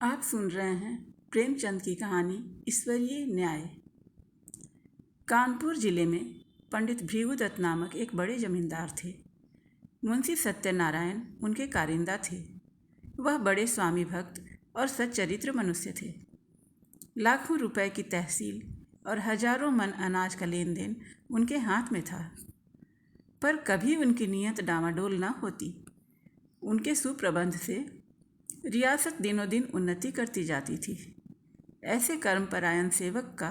आप सुन रहे हैं प्रेमचंद की कहानी ईश्वरीय न्याय। कानपुर जिले में पंडित भृगुदत्त नामक एक बड़े जमींदार थे। मुंशी सत्यनारायण उनके कारिंदा थे। वह बड़े स्वामी भक्त और सच्चरित्र मनुष्य थे। लाखों रुपए की तहसील और हजारों मन अनाज का लेन देन उनके हाथ में था, पर कभी उनकी नीयत डामाडोल न होती। उनके सुप्रबंध से रियासत दिनों दिन उन्नति करती जाती थी। ऐसे कर्मपरायण सेवक का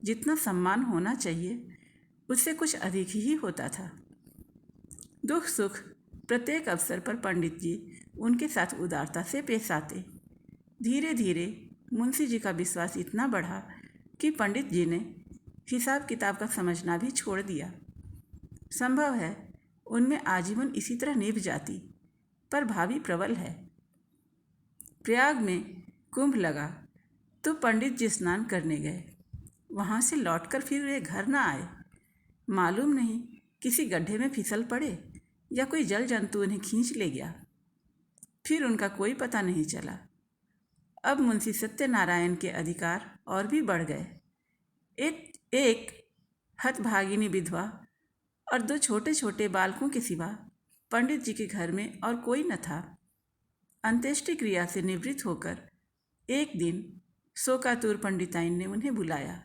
जितना सम्मान होना चाहिए उससे कुछ अधिक ही होता था। दुख सुख प्रत्येक अवसर पर पंडित जी उनके साथ उदारता से पेश आते। धीरे धीरे मुंशी जी का विश्वास इतना बढ़ा कि पंडित जी ने हिसाब किताब का समझना भी छोड़ दिया। संभव है उनमें आजीवन इसी तरह निभ जाती, पर भावी प्रबल है। प्रयाग में कुंभ लगा तो पंडित जी स्नान करने गए। वहाँ से लौटकर फिर वे घर न आए। मालूम नहीं किसी गड्ढे में फिसल पड़े या कोई जल जंतु उन्हें खींच ले गया। फिर उनका कोई पता नहीं चला। अब मुंशी सत्यनारायण के अधिकार और भी बढ़ गए। एक हतभागिनी विधवा और 2 छोटे छोटे बालकों के सिवा पंडित जी के घर में और कोई न था। अंत्येष्टि क्रिया से निवृत्त होकर एक दिन शोकातुर पंडिताइन ने उन्हें बुलाया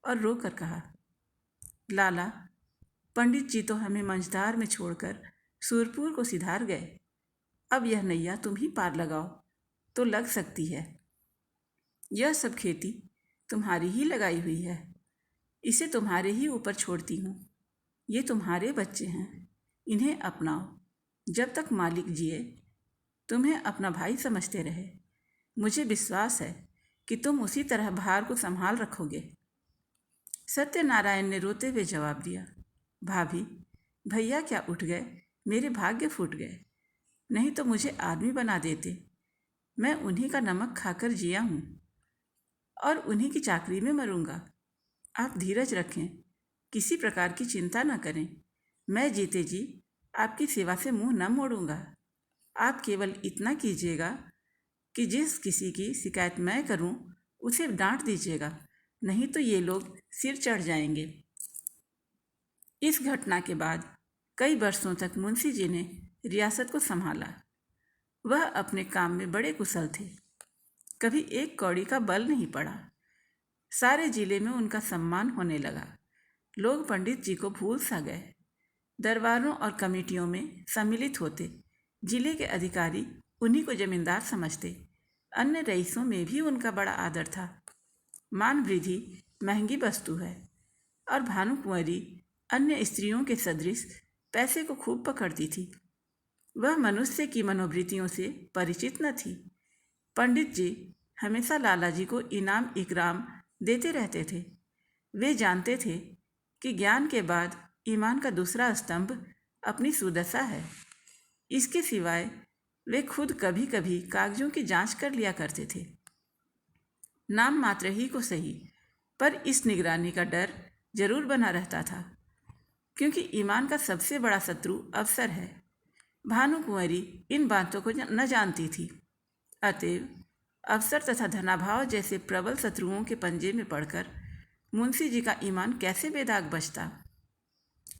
और रोकर कहा, लाला, पंडित जी तो हमें मंझधार में छोड़कर सूरपुर को सिधार गए। अब यह नैया तुम ही पार लगाओ तो लग सकती है। यह सब खेती तुम्हारी ही लगाई हुई है। इसे तुम्हारे ही ऊपर छोड़ती हूँ। ये तुम्हारे बच्चे हैं, इन्हें अपनाओ। जब तक मालिक जिए तुम्हें अपना भाई समझते रहे। मुझे विश्वास है कि तुम उसी तरह भार को संभाल रखोगे। सत्यनारायण ने रोते हुए जवाब दिया, भाभी, भैया क्या उठ गए, मेरे भाग्य फूट गए। नहीं तो मुझे आदमी बना देते। मैं उन्हीं का नमक खाकर जिया हूँ और उन्हीं की चाकरी में मरूंगा। आप धीरज रखें, किसी प्रकार की चिंता न करें। मैं जीते जी आपकी सेवा से मुंह न मोड़ूंगा। आप केवल इतना कीजिएगा कि जिस किसी की शिकायत मैं करूं उसे डांट दीजिएगा, नहीं तो ये लोग सिर चढ़ जाएंगे। इस घटना के बाद कई वर्षों तक मुंशी जी ने रियासत को संभाला। वह अपने काम में बड़े कुशल थे। कभी एक कौड़ी का बल नहीं पड़ा। सारे जिले में उनका सम्मान होने लगा। लोग पंडित जी को भूल सा गए। दरबारों और कमेटियों में सम्मिलित होते। जिले के अधिकारी उन्हीं को जमींदार समझते। अन्य रईसों में भी उनका बड़ा आदर था। मान वृद्धि महंगी वस्तु है और भानुकुंवरी अन्य स्त्रियों के सदृश पैसे को खूब पकड़ती थी। वह मनुष्य की मनोवृत्तियों से परिचित न थी। पंडित जी हमेशा लाला जी को इनाम इकराम देते रहते थे। वे जानते थे कि ज्ञान के बाद ईमान का दूसरा स्तंभ अपनी सुदशा है। इसके सिवाय वे खुद कभी कभी कागजों की जांच कर लिया करते थे। नाम मात्र ही को सही, पर इस निगरानी का डर जरूर बना रहता था, क्योंकि ईमान का सबसे बड़ा शत्रु अवसर है। भानुकुंवरी इन बातों को न जानती थी। अतएव अवसर तथा धनाभाव जैसे प्रबल शत्रुओं के पंजे में पड़कर मुंशी जी का ईमान कैसे बेदाग बचता।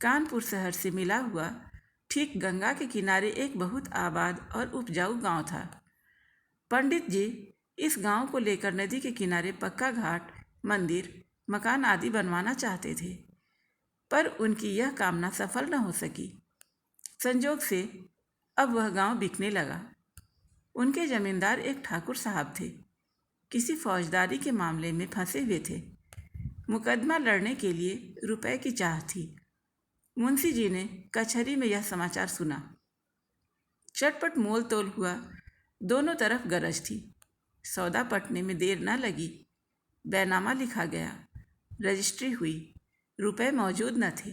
कानपुर शहर से मिला हुआ ठीक गंगा के किनारे एक बहुत आबाद और उपजाऊ गांव था। पंडित जी इस गांव को लेकर नदी के किनारे पक्का घाट, मंदिर, मकान आदि बनवाना चाहते थे, पर उनकी यह कामना सफल न हो सकी। संजोग से अब वह गांव बिकने लगा। उनके जमींदार एक ठाकुर साहब थे। किसी फौजदारी के मामले में फंसे हुए थे। मुकदमा लड़ने के लिए रुपए की चाह थी। मुंशी जी ने कचहरी में यह समाचार सुना। चटपट मोल तोल हुआ। दोनों तरफ गरज थी। सौदा पटने में देर न लगी। बैनामा लिखा गया, रजिस्ट्री हुई। रुपए मौजूद न थे,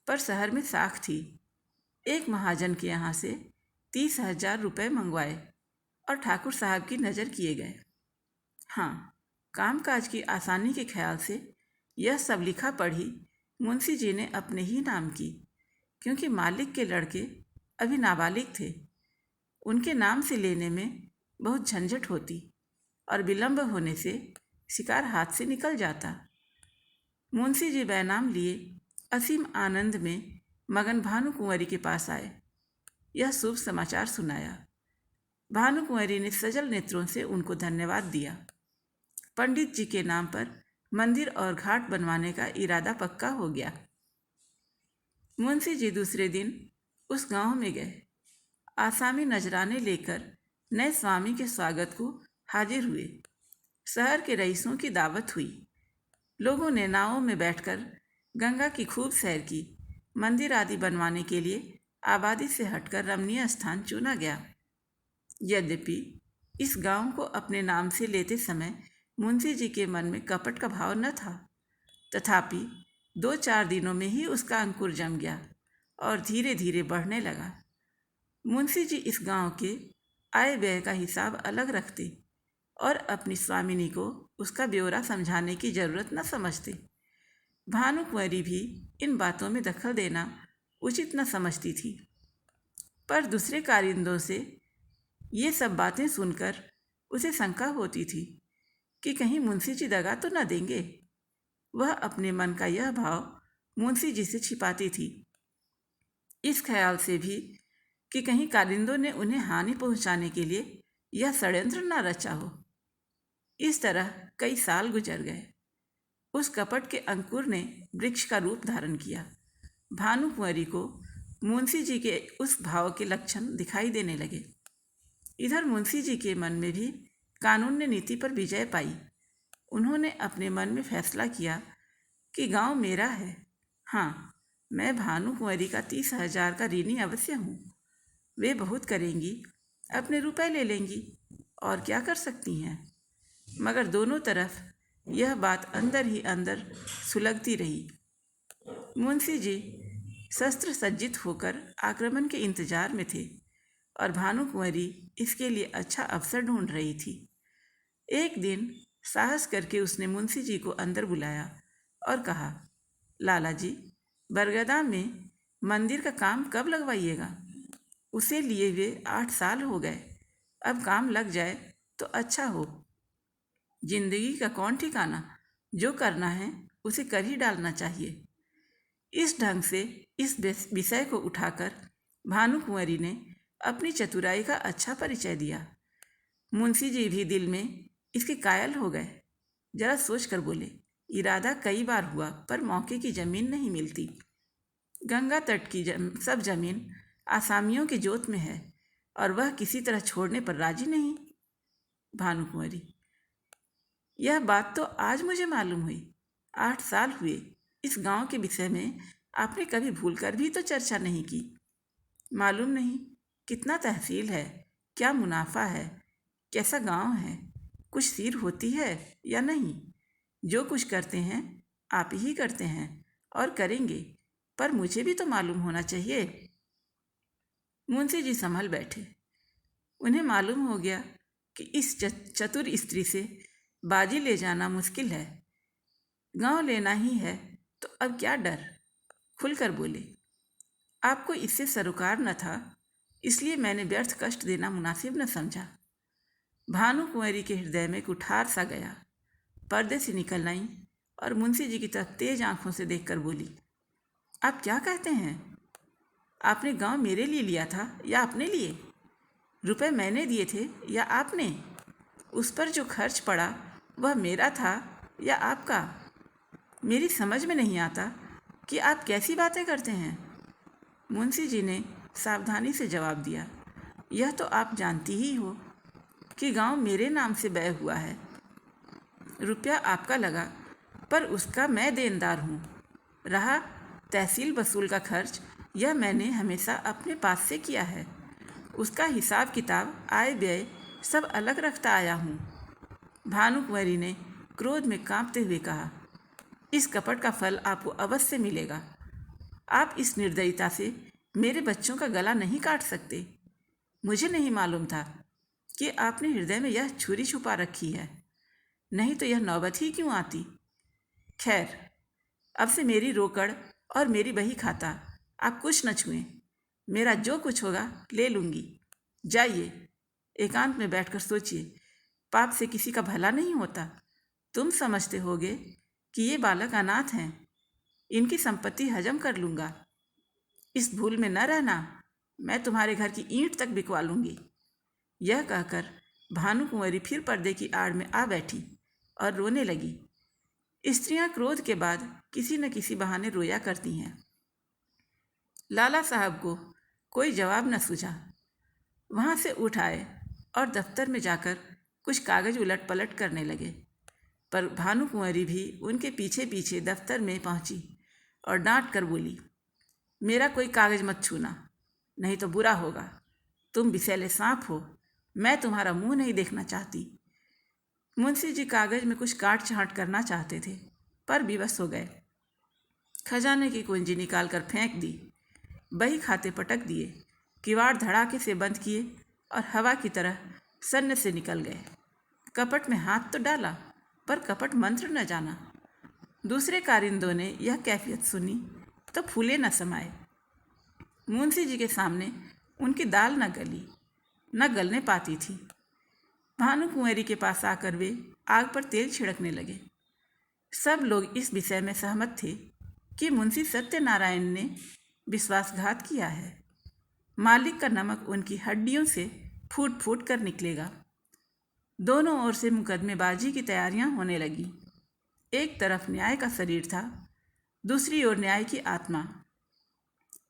पर शहर में साख थी। एक महाजन के यहाँ से 30,000 रुपये मंगवाए और ठाकुर साहब की नज़र किए गए। हाँ, कामकाज की आसानी के ख्याल से यह सब लिखा पढ़ी मुंशी जी ने अपने ही नाम की, क्योंकि मालिक के लड़के अभी नाबालिग थे। उनके नाम से लेने में बहुत झंझट होती। और विलंब होने से शिकार हाथ से निकल जाता। मुंशी जी बैनाम लिए असीम आनंद में मगन भानुकुंवरी के पास आए। यह शुभ समाचार सुनाया। भानुकुंवरी ने सजल नेत्रों से उनको धन्यवाद दिया। पंडित जी के नाम पर मंदिर और घाट बनवाने का इरादा पक्का हो गया। मुंशी जी दूसरे दिन उस गांव में गए। आसामी नजराने लेकर नए स्वामी के स्वागत को हाजिर हुए। शहर के रईसों की दावत हुई। लोगों ने नावों में बैठकर गंगा की खूब सैर की। मंदिर आदि बनवाने के लिए आबादी से हटकर रमणीय स्थान चुना गया। यद्यपि इस गांव को अपने नाम से लेते समय मुंशी जी के मन में कपट का भाव न था, तथापि 2-4 दिनों में ही उसका अंकुर जम गया और धीरे धीरे बढ़ने लगा। मुंशी जी इस गांव के आय व्यय का हिसाब अलग रखते और अपनी स्वामिनी को उसका ब्यौरा समझाने की जरूरत न समझते। भानुकुंवरी भी इन बातों में दखल देना उचित न समझती थी, पर दूसरे कारिंदों से ये सब बातें सुनकर उसे शंका होती थी कि कहीं मुंशी जी दगा तो न देंगे। वह अपने मन का यह भाव मुंशी जी से छिपाती थी, इस ख्याल से भी कि कहीं कारिंदों ने उन्हें हानि पहुंचाने के लिए यह षड्यंत्र न रचा हो। इस तरह कई साल गुजर गए। उस कपट के अंकुर ने वृक्ष का रूप धारण किया। भानुकुंवरी को मुंशी जी के उस भाव के लक्षण दिखाई देने लगे। इधर मुंशी जी के मन में भी कानून ने नीति पर विजय पाई। उन्होंने अपने मन में फैसला किया कि गांव मेरा है। हाँ, मैं भानुकुंवरी का 30,000 का ऋणी अवश्य हूँ। वे बहुत करेंगी, अपने रुपए ले लेंगी और क्या कर सकती हैं। मगर दोनों तरफ यह बात अंदर ही अंदर सुलगती रही। मुंशी जी शस्त्र सज्जित होकर आक्रमण के इंतजार में थे और भानुकुंवरी इसके लिए अच्छा अवसर ढूंढ रही थी। एक दिन साहस करके उसने मुंशी जी को अंदर बुलाया और कहा, लाला जी, बरगदा में मंदिर का काम कब लगवाइएगा? उसे लिए हुए 8 साल हो गए। अब काम लग जाए तो अच्छा हो। जिंदगी का कौन ठिकाना, जो करना है उसे कर ही डालना चाहिए। इस ढंग से इस विषय को उठाकर भानुकुंवरी ने अपनी चतुराई का अच्छा परिचय दिया। मुंशी जी भी दिल में इसके कायल हो गए। जरा सोच कर बोले, इरादा कई बार हुआ पर मौके की जमीन नहीं मिलती। गंगा तट की सब जमीन आसामियों की जोत में है और वह किसी तरह छोड़ने पर राजी नहीं। भानुकुंवरी, यह बात तो आज मुझे मालूम हुई। 8 साल हुए इस गांव के विषय में आपने कभी भूलकर भी तो चर्चा नहीं की। मालूम नहीं कितना तहसील है, क्या मुनाफा है, कैसा गांव है, कुछ सीर होती है या नहीं। जो कुछ करते हैं आप ही करते हैं और करेंगे, पर मुझे भी तो मालूम होना चाहिए। मुंशी जी संभल बैठे। उन्हें मालूम हो गया कि इस चतुर स्त्री से बाजी ले जाना मुश्किल है। गांव लेना ही है तो अब क्या डर। खुलकर बोले, आपको इससे सरोकार न था, इसलिए मैंने व्यर्थ कष्ट देना मुनासिब न समझा। भानुकुंवरी के हृदय में कुठार सा गया। पर्दे से निकल आई और मुंशी जी की तरफ तेज आंखों से देखकर बोली, आप क्या कहते हैं? आपने गांव मेरे लिए लिया था या अपने लिए? रुपए मैंने दिए थे या आपने? उस पर जो खर्च पड़ा वह मेरा था या आपका? मेरी समझ में नहीं आता कि आप कैसी बातें करते हैं। मुंशी जी ने सावधानी से जवाब दिया, यह तो आप जानती ही हो कि गांव मेरे नाम से व्यय हुआ है। रुपया आपका लगा पर उसका मैं देनदार हूँ। रहा तहसील वसूल का खर्च, यह मैंने हमेशा अपने पास से किया है। उसका हिसाब किताब, आय व्यय सब अलग रखता आया हूँ। भानुकुंवरी ने क्रोध में कांपते हुए कहा, इस कपट का फल आपको अवश्य मिलेगा। आप इस निर्दयता से मेरे बच्चों का गला नहीं काट सकते। मुझे नहीं मालूम था कि आपने हृदय में यह छुरी छुपा रखी है, नहीं तो यह नौबत ही क्यों आती। खैर, अब से मेरी रोकड़ और मेरी बही खाता आप कुछ न छुएं। मेरा जो कुछ होगा ले लूँगी। जाइए, एकांत में बैठकर सोचिए पाप से किसी का भला नहीं होता। तुम समझते होगे कि ये बालक अनाथ हैं, इनकी संपत्ति हजम कर लूँगा। इस भूल में न रहना, मैं तुम्हारे घर की ईंट तक बिकवा लूँगी। यह कहकर भानुकुंवरी फिर पर्दे की आड़ में आ बैठी और रोने लगी। स्त्रियां क्रोध के बाद किसी न किसी बहाने रोया करती हैं। लाला साहब को कोई जवाब न सूझा। वहाँ से उठ आए और दफ्तर में जाकर कुछ कागज उलट पलट करने लगे, पर भानुकुंवरी भी उनके पीछे पीछे दफ्तर में पहुँची और डांट कर बोली, मेरा कोई कागज मत छूना, नहीं तो बुरा होगा। तुम विषैले सांप हो, मैं तुम्हारा मुंह नहीं देखना चाहती। मुंशी जी कागज में कुछ काट छांट करना चाहते थे, पर विवश हो गए। खजाने की कुंजी निकालकर फेंक दी, बही खाते पटक दिए, किवाड़ धड़ाके से बंद किए और हवा की तरह सन्न से निकल गए। कपट में हाथ तो डाला, पर कपट मंत्र न जाना। दूसरे कारिंदों ने यह कैफियत सुनी तो फूले न समाये। मुंशी जी के सामने उनकी दाल न गली, न गलने पाती थी। भानुकुंवरी के पास आकर वे आग पर तेल छिड़कने लगे। सब लोग इस विषय में सहमत थे कि मुंशी सत्यनारायण ने विश्वासघात किया है। मालिक का नमक उनकी हड्डियों से फूट फूट कर निकलेगा। दोनों ओर से मुकदमेबाजी की तैयारियां होने लगी। एक तरफ न्याय का शरीर था, दूसरी ओर न्याय की आत्मा।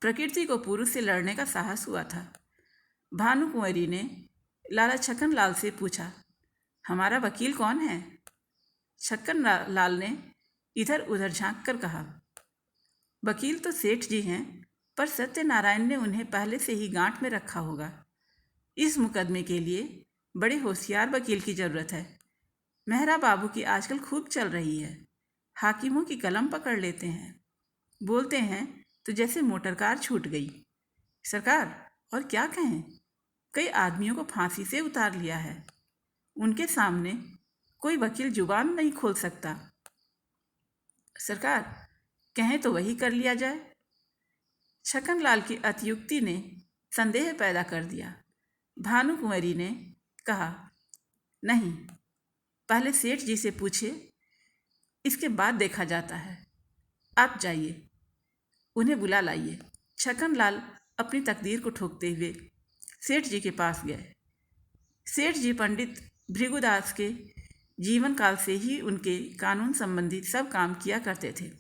प्रकृति को पुरुष से लड़ने का साहस हुआ था। भानुकुंवरी ने लाला छक्कन लाल से पूछा, हमारा वकील कौन है? छक्कन लाल ने इधर उधर झांक कर कहा, वकील तो सेठ जी हैं, पर सत्यनारायण ने उन्हें पहले से ही गांठ में रखा होगा। इस मुकदमे के लिए बड़े होशियार वकील की ज़रूरत है। मेहरा बाबू की आजकल खूब चल रही है। हाकिमों की कलम पकड़ लेते हैं, बोलते हैं तो जैसे मोटर कार छूट गई। सरकार, और क्या कहें, कई आदमियों को फांसी से उतार लिया है। उनके सामने कोई वकील जुबान नहीं खोल सकता। सरकार, कहें तो वही कर लिया जाए। छक्कनलाल की अतियुक्ति ने संदेह पैदा कर दिया। भानुकुंवरी ने कहा, नहीं, पहले सेठ जी से पूछिए, इसके बाद देखा जाता है। आप जाइए, उन्हें बुला लाइए। छक्कनलाल अपनी तकदीर को ठोकते हुए सेठ जी के पास गए। सेठ जी पंडित भृगुदास के जीवन काल से ही उनके कानून संबंधी सब काम किया करते थे।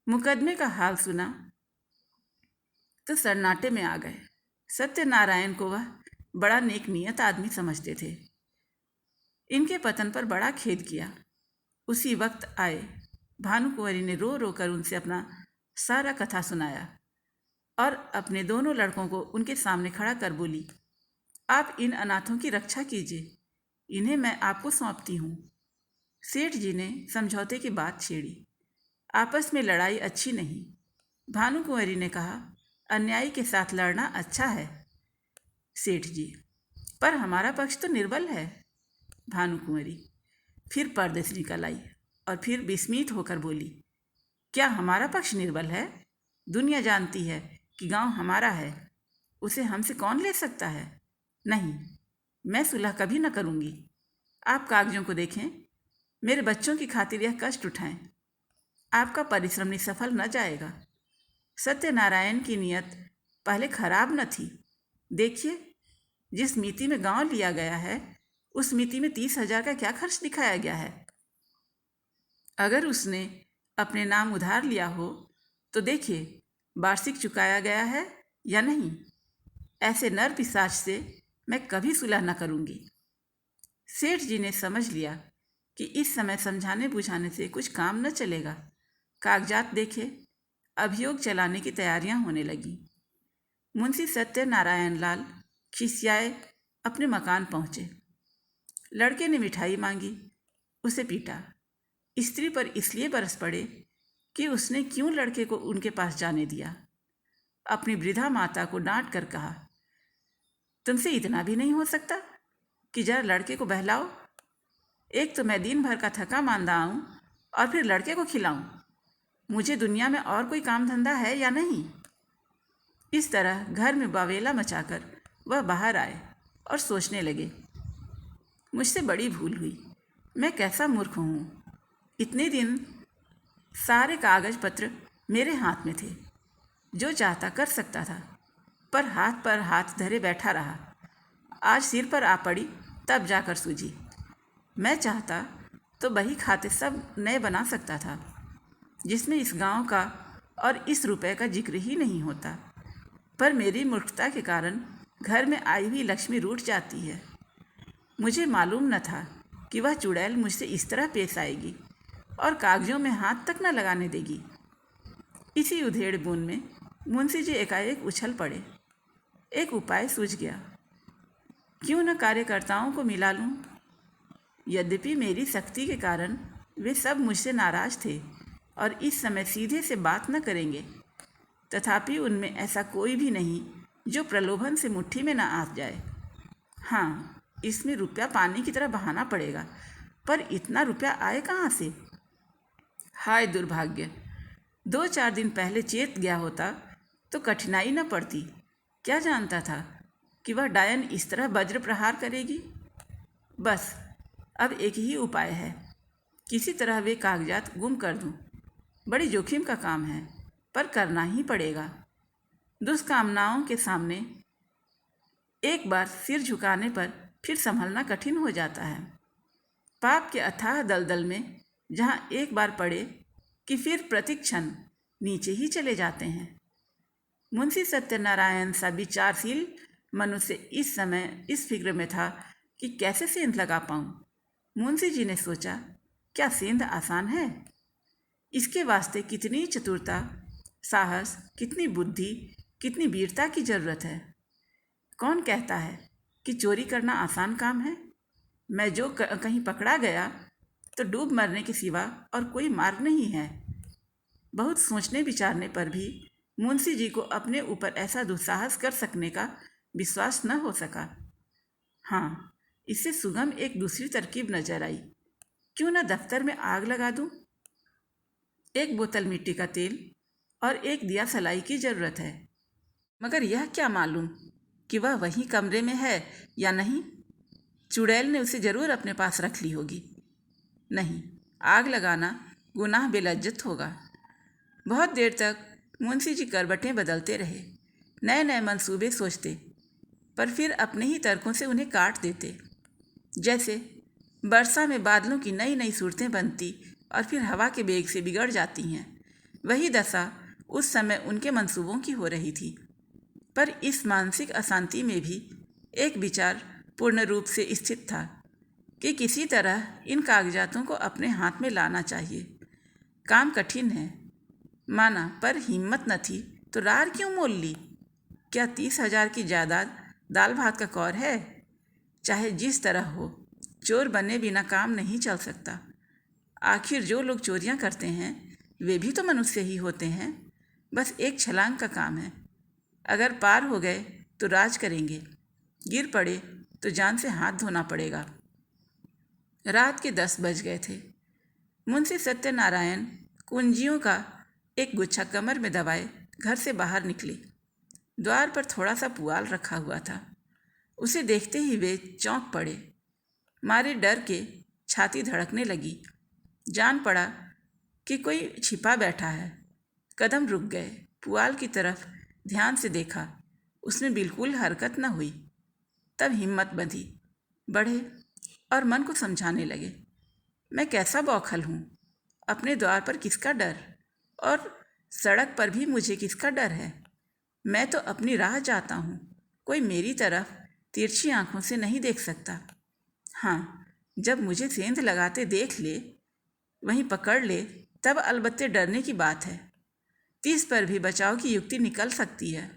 मुकदमे का हाल सुना तो सन्नाटे में आ गए। सत्यनारायण को वह बड़ा नेक नियत आदमी समझते थे। इनके पतन पर बड़ा खेद किया। उसी वक्त आए। भानुकुंवरी ने रो रो कर उनसे अपना सारा कथा सुनाया और अपने दोनों लड़कों को उनके सामने खड़ा कर बोली, आप इन अनाथों की रक्षा कीजिए, इन्हें मैं आपको सौंपती हूँ। सेठ जी ने समझौते की बात छेड़ी। आपस में लड़ाई अच्छी नहीं। भानुकुंवरी ने कहा, अन्यायी के साथ लड़ना अच्छा है सेठ जी, पर हमारा पक्ष तो निर्बल है। भानुकुंवरी फिर पर्दे से निकल आई और फिर विस्मित होकर बोली, क्या हमारा पक्ष निर्बल है? दुनिया जानती है कि गांव हमारा है, उसे हमसे कौन ले सकता है? नहीं, मैं सुलह कभी न करूंगी। आप कागजों को देखें, मेरे बच्चों की खातिर यह कष्ट उठाएं। आपका परिश्रम निसफल न जाएगा। सत्यनारायण की नियत पहले खराब न थी। देखिए, जिस मिति में गांव लिया गया है, उस मिति में 30,000 का क्या खर्च दिखाया गया है। अगर उसने अपने नाम उधार लिया हो तो देखिए वार्षिक चुकाया गया है या नहीं। ऐसे नर पिशाच से मैं कभी सुलह न करूंगी। सेठ जी ने समझ लिया कि इस समय समझाने बुझाने से कुछ काम न चलेगा। कागजात देखे, अभियोग चलाने की तैयारियां होने लगी। मुंशी सत्यनारायण लाल खिसियाए अपने मकान पहुँचे। लड़के ने मिठाई मांगी, उसे पीटा। स्त्री पर इसलिए बरस पड़े कि उसने क्यों लड़के को उनके पास जाने दिया। अपनी वृद्धा माता को डांट कर कहा, तुमसे इतना भी नहीं हो सकता कि जरा लड़के को बहलाओ। एक तो मैं दिन भर का थका मांदा आऊँ और फिर लड़के को खिलाऊं। मुझे दुनिया में और कोई काम धंधा है या नहीं? इस तरह घर में बावेला मचाकर वह बाहर आए और सोचने लगे। मुझसे बड़ी भूल हुई। मैं कैसा मूर्ख हूँ। इतने दिन सारे कागज पत्र मेरे हाथ में थे। जो चाहता कर सकता था, पर हाथ धरे बैठा रहा। आज सिर पर आ पड़ी तब जाकर सूझी। मैं चाहता तो बही खाते सब नए बना सकता था, जिसमें इस गांव का और इस रुपए का जिक्र ही नहीं होता। पर मेरी मूर्खता के कारण घर में आई हुई लक्ष्मी रूठ जाती है। मुझे मालूम न था कि वह चुड़ैल मुझसे इस तरह पेश आएगी और कागजों में हाथ तक न लगाने देगी। इसी उधेड़ बुन में मुंशी जी एकाएक उछल पड़े। एक उपाय सूझ गया। क्यों न कार्यकर्ताओं को मिला लूं? यद्यपि मेरी सख्ती के कारण वे सब मुझसे नाराज थे और इस समय सीधे से बात न करेंगे, तथापि उनमें ऐसा कोई भी नहीं जो प्रलोभन से मुट्ठी में न आ जाए। हाँ, इसमें रुपया पानी की तरह बहाना पड़ेगा, पर इतना रुपया आए कहाँ से? हाय दुर्भाग्य! 2-4 दिन पहले चेत गया होता तो कठिनाई न पड़ती। क्या जानता था कि वह डायन इस तरह वज्र प्रहार करेगी। बस अब एक ही उपाय है, किसी तरह वे कागजात गुम कर दूं। बड़ी जोखिम का काम है, पर करना ही पड़ेगा। दुष्कामनाओं के सामने एक बार सिर झुकाने पर फिर संभलना कठिन हो जाता है। पाप के अथाह दलदल में जहाँ एक बार पड़े कि फिर प्रतिक्षण नीचे ही चले जाते हैं। मुंशी सत्यनारायण सा विचारशील मनुष्य इस समय इस फिक्र में था कि कैसे सेंध लगा पाऊं। मुंशी जी ने सोचा, क्या सेंध आसान है? इसके वास्ते कितनी चतुरता, साहस, कितनी बुद्धि, कितनी वीरता की जरूरत है। कौन कहता है कि चोरी करना आसान काम है? मैं जो कहीं पकड़ा गया तो डूब मरने के सिवा और कोई मार्ग नहीं है। बहुत सोचने विचारने पर भी मुंशी जी को अपने ऊपर ऐसा दुस्साहस कर सकने का विश्वास न हो सका। हाँ, इससे सुगम एक दूसरी तरकीब नजर आई। क्यों न दफ्तर में आग लगा दूं? एक बोतल मिट्टी का तेल और एक दिया सलाई की जरूरत है, मगर यह क्या मालूम कि वह वहीं कमरे में है या नहीं। चुड़ैल ने उसे जरूर अपने पास रख ली होगी। नहीं, आग लगाना गुनाह बेलज्जत होगा। बहुत देर तक मुंशी जी करवटें बदलते रहे, नए नए मंसूबे सोचते, पर फिर अपने ही तर्कों से उन्हें काट देते। जैसे वर्षा में बादलों की नई नई सूरतें बनती और फिर हवा के बेग से बिगड़ जाती हैं, वही दशा उस समय उनके मंसूबों की हो रही थी। पर इस मानसिक अशांति में भी एक विचार पूर्ण रूप से स्थित था कि किसी तरह इन कागजातों को अपने हाथ में लाना चाहिए। काम कठिन है, माना, पर हिम्मत न थी तो रार क्यों मोल ली? क्या 30,000 की जायदाद दाल भात का कौर है? चाहे जिस तरह हो, चोर बने बिना काम नहीं चल सकता। आखिर जो लोग चोरियां करते हैं वे भी तो मनुष्य ही होते हैं। बस एक छलांग का काम है। अगर पार हो गए तो राज करेंगे, गिर पड़े तो जान से हाथ धोना पड़ेगा। रात के 10 बज गए थे। मुंशी सत्यनारायण कुंजियों का एक गुच्छा कमर में दबाए घर से बाहर निकले। द्वार पर थोड़ा सा पुआल रखा हुआ था। उसे देखते ही वे चौंक पड़े। मारे डर के छाती धड़कने लगी। जान पड़ा कि कोई छिपा बैठा है। कदम रुक गए। पुआल की तरफ ध्यान से देखा, उसमें बिल्कुल हरकत न हुई। तब हिम्मत बंधी, बढ़े और मन को समझाने लगे, मैं कैसा बौखल हूँ। अपने द्वार पर किसका डर, और सड़क पर भी मुझे किसका डर है। मैं तो अपनी राह जाता हूँ, कोई मेरी तरफ तिरछी आंखों से नहीं देख सकता। हाँ, जब मुझे सेंध लगाते देख ले, वहीं पकड़ ले, तब अलबत्ते डरने की बात है। 30 पर भी बचाव की युक्ति निकल सकती है।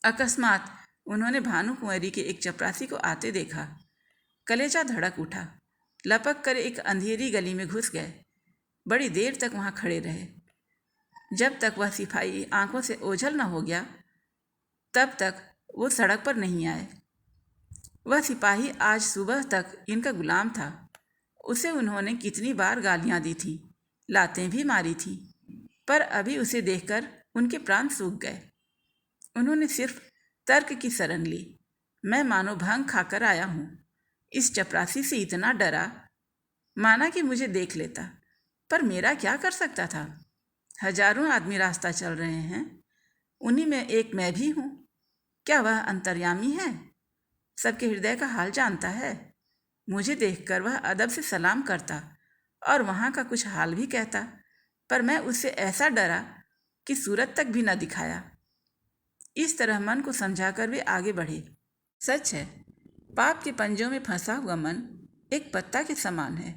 अकस्मात उन्होंने भानु कुंवरी के एक चपरासी को आते देखा। कलेजा धड़क उठा। लपक कर एक अंधेरी गली में घुस गए। बड़ी देर तक वहाँ खड़े रहे। जब तक वह सिपाही आंखों से ओझल न हो गया, तब तक वो सड़क पर नहीं आए। वह सिपाही आज सुबह तक इनका गुलाम था। उसे उन्होंने कितनी बार गालियाँ दी थीं, लातें भी मारी थीं, पर अभी उसे देखकर उनके प्राण सूख गए। उन्होंने सिर्फ तर्क की शरण ली। मैं मानो भंग खाकर आया हूँ, इस चपरासी से इतना डरा माना कि मुझे देख लेता, पर मेरा क्या कर सकता था। हजारों आदमी रास्ता चल रहे हैं, उन्हीं में एक मैं भी हूँ। क्या वह अंतर्यामी है? सबके हृदय का हाल जानता है। मुझे देखकर वह अदब से सलाम करता और वहाँ का कुछ हाल भी कहता, पर मैं उससे ऐसा डरा कि सूरत तक भी न दिखाया। इस तरह मन को समझाकर वे आगे बढ़े। सच है, पाप के पंजों में फंसा हुआ मन एक पत्ता के समान है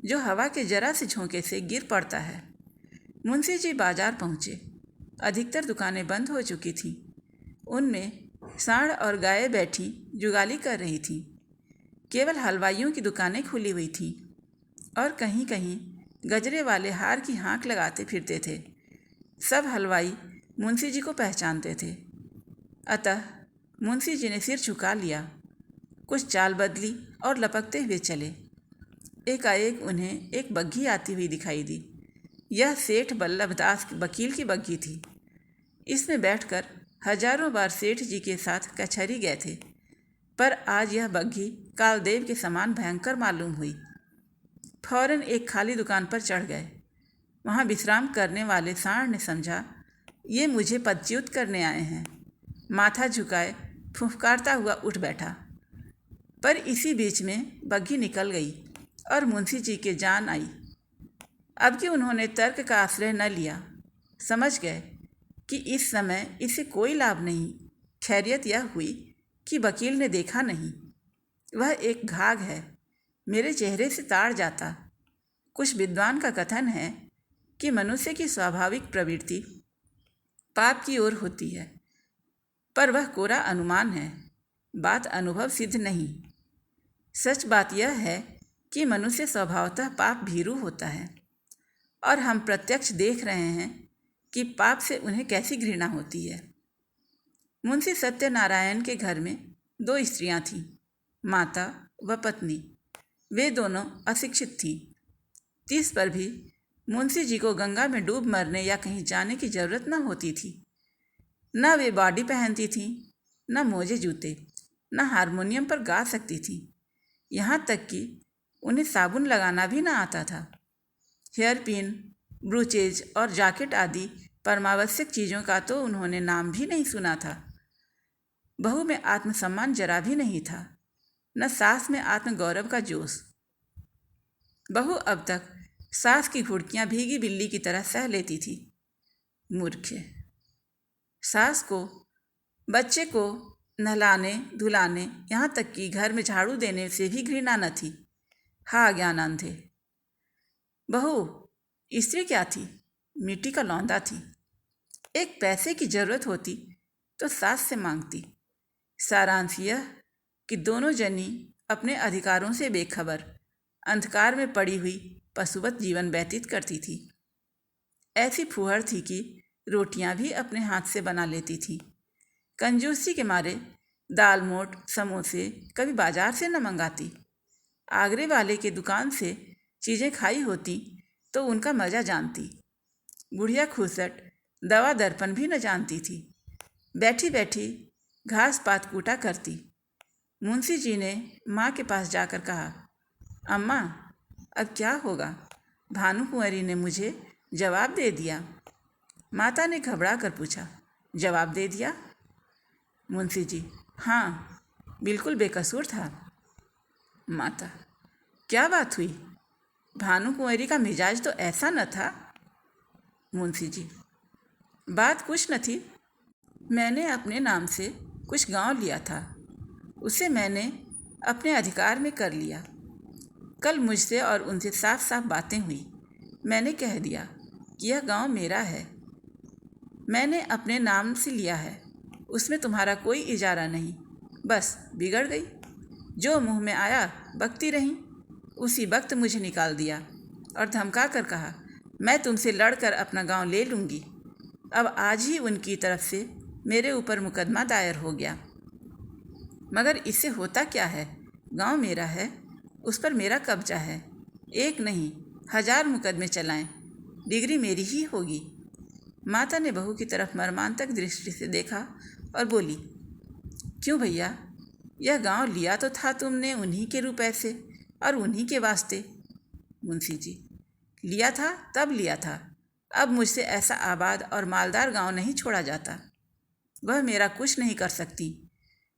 जो हवा के जरा से झोंके से गिर पड़ता है। मुंशी जी बाजार पहुँचे। अधिकतर दुकानें बंद हो चुकी थीं। उनमें सांड और गायें बैठी जुगाली कर रही थीं। केवल हलवाइयों की दुकानें खुली हुई थीं और कहीं कहीं गजरे वाले हार की हाँक लगाते फिरते थे। सब हलवाई मुंशी जी को पहचानते थे, अतः मुंशी जी ने सिर झुका लिया, कुछ चाल बदली और लपकते हुए चले। एकाएक उन्हें एक बग्घी आती हुई दिखाई दी। यह सेठ बल्लभदास वकील की बग्घी थी। इसमें बैठकर हजारों बार सेठ जी के साथ कचहरी गए थे, पर आज यह बग्घी कालदेव के समान भयंकर मालूम हुई। फौरन एक खाली दुकान पर चढ़ गए। वहाँ विश्राम करने वाले सांड ने समझा ये मुझे पदच्युत करने आए हैं। माथा झुकाए फुफकारता हुआ उठ बैठा, पर इसी बीच में बग्घी निकल गई और मुंशी जी के जान आई। अब कि उन्होंने तर्क का आश्रय न लिया, समझ गए कि इस समय इससे कोई लाभ नहीं। खैरियत यह हुई कि वकील ने देखा नहीं। वह एक घाघ है, मेरे चेहरे से ताड़ जाता। कुछ विद्वान का कथन है कि मनुष्य की स्वाभाविक प्रवृत्ति पाप की ओर होती है, पर वह कोरा अनुमान है, बात अनुभव सिद्ध नहीं। सच बात यह है कि मनुष्य स्वभावतः पाप भीरू होता है और हम प्रत्यक्ष देख रहे हैं कि पाप से उन्हें कैसी घृणा होती है। मुंशी सत्यनारायण के घर में 2 स्त्रियां थीं, माता व पत्नी। वे दोनों अशिक्षित थीं। 30 पर भी मुंशी जी को गंगा में डूब मरने या कहीं जाने की जरूरत न होती थी। न वे बाडी पहनती थीं, न मोजे जूते, न हारमोनियम पर गा सकती थीं। यहाँ तक कि उन्हें साबुन लगाना भी न आता था। हेयर पिन, ब्रूचेज और जैकेट आदि परमावश्यक चीज़ों का तो उन्होंने नाम भी नहीं सुना था। बहू में आत्मसम्मान जरा भी नहीं था, न सास में आत्मगौरव का जोश। बहू अब तक सास की घुड़कियाँ भीगी बिल्ली की तरह सह लेती थी। मूर्ख। सास को, बच्चे को नहलाने धुलाने, यहाँ तक कि घर में झाड़ू देने से भी घृणा न थी। हा ज्ञान अंधे। बहू स्त्री क्या थी? मिट्टी का लौंदा थी। एक पैसे की जरूरत होती तो सास से मांगती। सारांश यह कि दोनों जनी अपने अधिकारों से बेखबर अंधकार में पड़ी हुई पशुवत जीवन व्यतीत करती थी। ऐसी फूहड़ थी कि रोटियां भी अपने हाथ से बना लेती थी। कंजूसी के मारे दाल मोट समोसे कभी बाजार से न मंगाती। आगरे वाले के दुकान से चीज़ें खाई होती तो उनका मज़ा जानती। बुढ़िया खुसट दवा दर्पण भी न जानती थी। बैठी बैठी घास पात कूटा करती। मुंशी जी ने माँ के पास जाकर कहा, अम्मा अब क्या होगा? भानु कुंवरी ने मुझे जवाब दे दिया। माता ने घबरा कर पूछा, जवाब दे दिया? मुंशी जी, हाँ, बिल्कुल बेकसूर था। माता, क्या बात हुई? भानु कुंवरी का मिजाज तो ऐसा न था। मुंशी जी, बात कुछ न थी। मैंने अपने नाम से कुछ गांव लिया था, उसे मैंने अपने अधिकार में कर लिया। कल मुझसे और उनसे साफ साफ बातें हुई। मैंने कह दिया कि यह गांव मेरा है, मैंने अपने नाम से लिया है, उसमें तुम्हारा कोई इजारा नहीं। बस बिगड़ गई, जो मुंह में आया बकती रही। उसी वक्त मुझे निकाल दिया और धमका कर कहा, मैं तुमसे लड़कर अपना गांव ले लूँगी। अब आज ही उनकी तरफ से मेरे ऊपर मुकदमा दायर हो गया। मगर इससे होता क्या है? गांव मेरा है, उस पर मेरा कब्जा है। एक नहीं 1000 मुकदमे चलाएं, डिग्री मेरी ही होगी। माता ने बहू की तरफ मर्मांतक दृष्टि से देखा और बोली, क्यों भैया, यह गांव लिया तो था तुमने उन्हीं के रुपए से और उन्हीं के वास्ते। मुंशी जी, लिया था तब लिया था, अब मुझसे ऐसा आबाद और मालदार गांव नहीं छोड़ा जाता। वह मेरा कुछ नहीं कर सकती,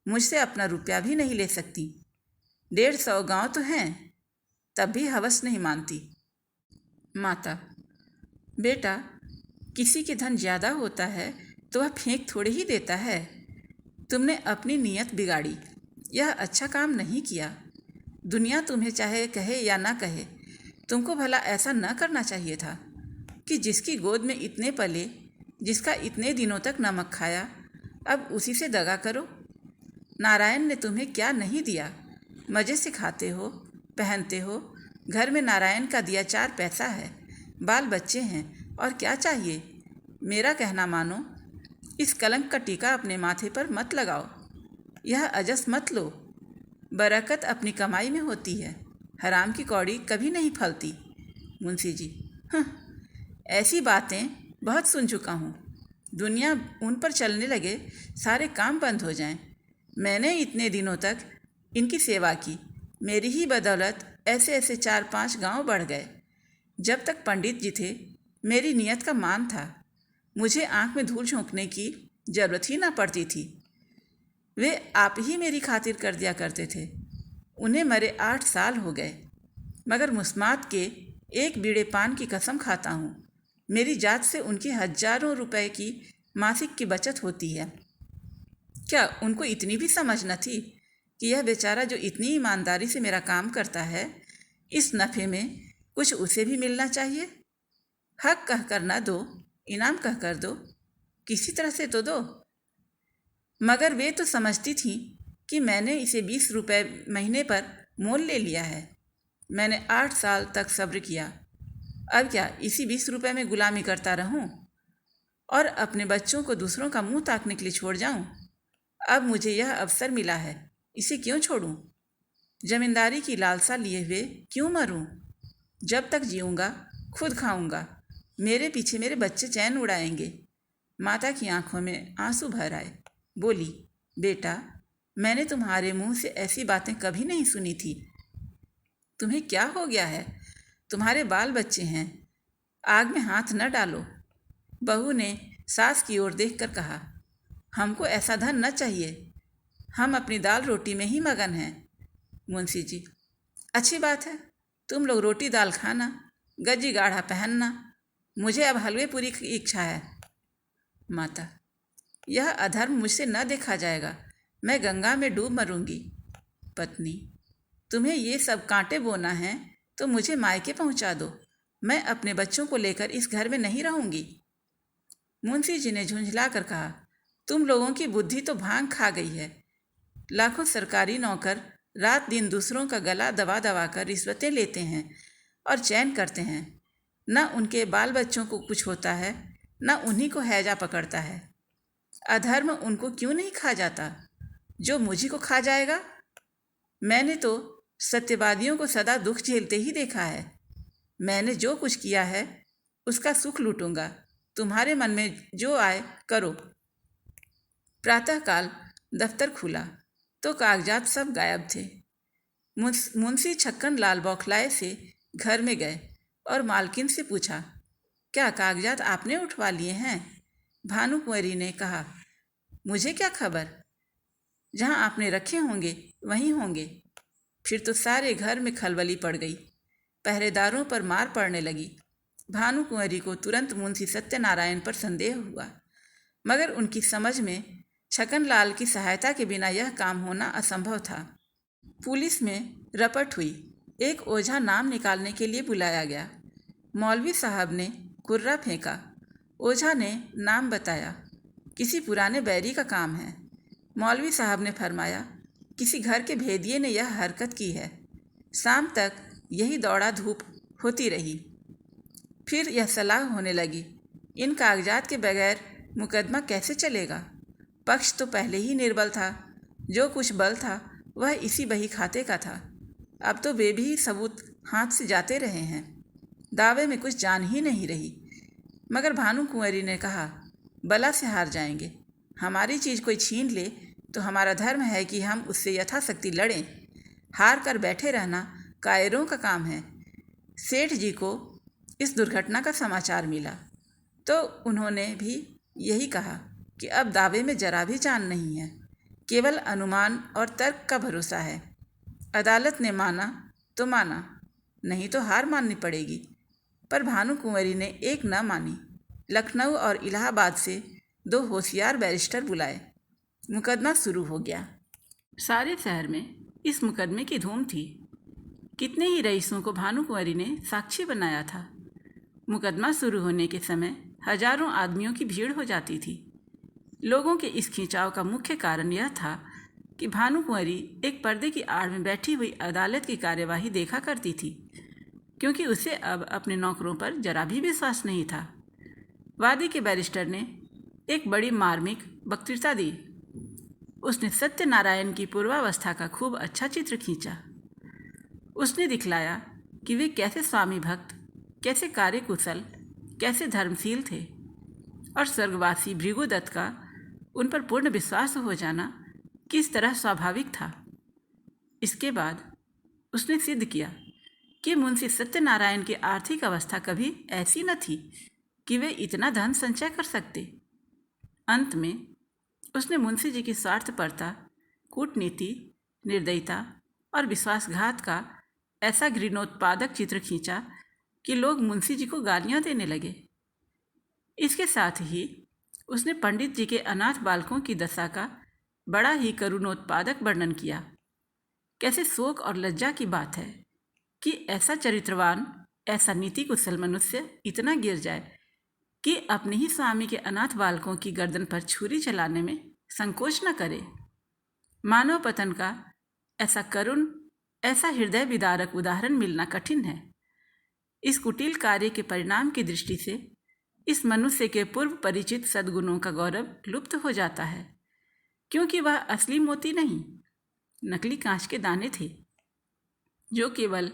मुझसे अपना रुपया भी नहीं ले सकती। 150 गांव तो हैं, तब भी हवस नहीं मानती। माता, बेटा, किसी के धन ज़्यादा होता है तो वह फेंक थोड़े ही देता है। तुमने अपनी नीयत बिगाड़ी, यह अच्छा काम नहीं किया। दुनिया तुम्हें चाहे कहे या ना कहे, तुमको भला ऐसा न करना चाहिए था कि जिसकी गोद में इतने पले, जिसका इतने दिनों तक नमक खाया, अब उसी से दगा करो। नारायण ने तुम्हें क्या नहीं दिया, मज़े से खाते हो, पहनते हो, घर में नारायण का दिया 4 पैसा है, बाल बच्चे हैं, और क्या चाहिए। मेरा कहना मानो, इस कलंक का टीका अपने माथे पर मत लगाओ, यह अजस मत लो। बरकत अपनी कमाई में होती है, हराम की कौड़ी कभी नहीं फलती। मुंशी जी, ऐसी बातें बहुत सुन चुका हूँ। दुनिया उन पर चलने लगे, सारे काम बंद हो जाएं। मैंने इतने दिनों तक इनकी सेवा की, मेरी ही बदौलत ऐसे ऐसे 4-5 गांव बढ़ गए। जब तक पंडित जी थे, मेरी नीयत का मान था, मुझे आंख में धूल झोंकने की जरूरत ही ना पड़ती थी। वे आप ही मेरी खातिर कर दिया करते थे। उन्हें मरे 8 साल हो गए, मगर मुस्मात के एक बीड़े पान की कसम खाता हूँ, मेरी जात से उनकी हजारों रुपए की मासिक की बचत होती है। क्या उनको इतनी भी समझ न थी कि यह बेचारा जो इतनी ईमानदारी से मेरा काम करता है, इस नफ़े में कुछ उसे भी मिलना चाहिए। हक कह कर न दो, इनाम कह कर दो, किसी तरह से तो दो। मगर वे तो समझती थी कि मैंने इसे 20 रुपए महीने पर मोल ले लिया है। मैंने 8 साल तक सब्र किया, अब क्या इसी 20 रुपए में गुलामी करता रहूं और अपने बच्चों को दूसरों का मुंह ताकने के लिए छोड़ जाऊं? अब मुझे यह अवसर मिला है, इसे क्यों छोड़ूं? जमींदारी की लालसा लिए हुए क्यों मरूं? जब तक जीऊँगा खुद खाऊंगा, मेरे पीछे मेरे बच्चे चैन उड़ाएंगे। माता की आंखों में आंसू भर आए, बोली, बेटा, मैंने तुम्हारे मुंह से ऐसी बातें कभी नहीं सुनी थी। तुम्हें क्या हो गया है? तुम्हारे बाल बच्चे हैं, आग में हाथ न डालो। बहू ने सास की ओर देखकर कहा, हमको ऐसा धन न चाहिए, हम अपनी दाल रोटी में ही मगन हैं। मुंशी जी, अच्छी बात है, तुम लोग रोटी दाल खाना, गज्जी गाढ़ा पहनना, मुझे अब हलवे पूरी की इच्छा है। माता, यह अधर्म मुझसे न देखा जाएगा, मैं गंगा में डूब मरूंगी। पत्नी, तुम्हें ये सब कांटे बोना है तो मुझे मायके पहुंचा दो, मैं अपने बच्चों को लेकर इस घर में नहीं रहूंगी। मुंशी जी ने झुंझला कर कहा, तुम लोगों की बुद्धि तो भांग खा गई है। लाखों सरकारी नौकर रात दिन दूसरों का गला दबा दबा कर रिश्वतें लेते हैं और चैन करते हैं। न उनके बाल बच्चों को कुछ होता है, न उन्हीं को हैजा पकड़ता है। अधर्म उनको क्यों नहीं खा जाता, जो मुझी को खा जाएगा? मैंने तो सत्यवादियों को सदा दुख झेलते ही देखा है। मैंने जो कुछ किया है उसका सुख लूटूंगा, तुम्हारे मन में जो आए करो। प्रातःकाल दफ्तर खुला तो कागजात सब गायब थे। मुंशी छक्कन लाल बौखलाए से घर में गए और मालकिन से पूछा, क्या कागजात आपने उठवा लिए हैं? भानु कुंवरी ने कहा, मुझे क्या खबर, जहाँ आपने रखे होंगे वहीं होंगे। फिर तो सारे घर में खलबली पड़ गई, पहरेदारों पर मार पड़ने लगी। भानु कुंवरी को तुरंत मुंशी सत्यनारायण पर संदेह हुआ, मगर उनकी समझ में छक्कन लाल की सहायता के बिना यह काम होना असंभव था। पुलिस में रपट हुई, एक ओझा नाम निकालने के लिए बुलाया गया। मौलवी साहब ने कुर्रा फेंका, ओझा ने नाम बताया, किसी पुराने बैरी का काम है। मौलवी साहब ने फरमाया, किसी घर के भेदिये ने यह हरकत की है। शाम तक यही दौड़ा धूप होती रही। फिर यह सलाह होने लगी, इन कागजात के बगैर मुकदमा कैसे चलेगा? पक्ष तो पहले ही निर्बल था, जो कुछ बल था वह इसी बही खाते का था। अब तो वे भी सबूत हाथ से जाते रहे हैं, दावे में कुछ जान ही नहीं रही। मगर भानु कुंवरी ने कहा, बला से हार जाएंगे, हमारी चीज़ कोई छीन ले तो हमारा धर्म है कि हम उससे यथाशक्ति लड़ें। हार कर बैठे रहना कायरों का काम है। सेठ जी को इस दुर्घटना का समाचार मिला तो उन्होंने भी यही कहा कि अब दावे में जरा भी जान नहीं है, केवल अनुमान और तर्क का भरोसा है। अदालत ने माना तो माना, नहीं तो हार माननी पड़ेगी। पर भानु कुंवरी ने एक न मानी। लखनऊ और इलाहाबाद से 2 होशियार बैरिस्टर बुलाए। मुकदमा शुरू हो गया। सारे शहर में इस मुकदमे की धूम थी। कितने ही रईसों को भानु कुंवरी ने साक्षी बनाया था। मुकदमा शुरू होने के समय हजारों आदमियों की भीड़ हो जाती थी। लोगों के इस खिंचाव का मुख्य कारण यह था कि भानु कुंवरी एक पर्दे की आड़ में बैठी हुई अदालत की कार्यवाही देखा करती थी, क्योंकि उसे अब अपने नौकरों पर जरा भी विश्वास नहीं था। वादी के बैरिस्टर ने एक बड़ी मार्मिक वक्तृता दी। उसने सत्यनारायण की पूर्वावस्था का खूब अच्छा चित्र खींचा। उसने दिखलाया कि वे कैसे स्वामी भक्त, कैसे कार्यकुशल, कैसे धर्मशील थे, और स्वर्गवासी भृगुदत्त का उन पर पूर्ण विश्वास हो जाना किस तरह स्वाभाविक था। इसके बाद उसने सिद्ध किया कि मुंशी सत्यनारायण की आर्थिक अवस्था कभी ऐसी न थी कि वे इतना धन संचय कर सकते। अंत में उसने मुंशी जी की स्वार्थपरता, कूटनीति, निर्दयता और विश्वासघात का ऐसा घृणोत्पादक चित्र खींचा कि लोग मुंशी जी को गालियां देने लगे। इसके साथ ही उसने पंडित जी के अनाथ बालकों की दशा का बड़ा ही करुणोत्पादक वर्णन किया। कैसे शोक और लज्जा की बात है कि ऐसा चरित्रवान, ऐसा नीति कुशल मनुष्य इतना गिर जाए कि अपने ही स्वामी के अनाथ बालकों की गर्दन पर छुरी चलाने में संकोच न करे। मानव पतन का ऐसा करुण, ऐसा हृदय विदारक उदाहरण मिलना कठिन है। इस कुटिल कार्य के परिणाम की दृष्टि से इस मनुष्य के पूर्व परिचित सद्गुणों का गौरव लुप्त हो जाता है, क्योंकि वह असली मोती नहीं, नकली कांच के दाने थे, जो केवल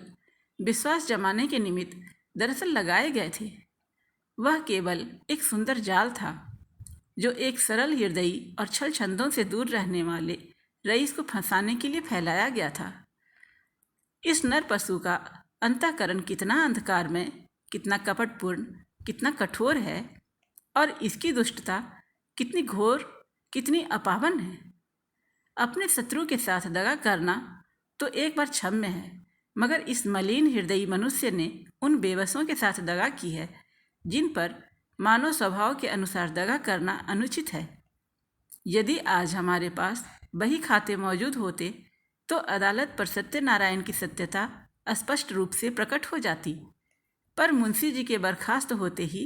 विश्वास जमाने के निमित्त दरअसल लगाए गए थे। वह केवल एक सुंदर जाल था जो एक सरल हृदयी और छल छंदों से दूर रहने वाले रईस को फंसाने के लिए फैलाया गया था। इस नर पशु का अंतःकरण कितना अंधकारमय, कितना कपटपूर्ण, कितना कठोर है, और इसकी दुष्टता कितनी घोर, कितनी अपावन है। अपने शत्रु के साथ दगा करना तो एक बार क्षम्य है, मगर इस मलिन हृदयी मनुष्य ने उन बेबसों के साथ दगा की है जिन पर मानव स्वभाव के अनुसार दगा करना अनुचित है। यदि आज हमारे पास बही खाते मौजूद होते तो अदालत पर सत्यनारायण की सत्यता स्पष्ट रूप से प्रकट हो जाती, पर मुंशी जी के बर्खास्त होते ही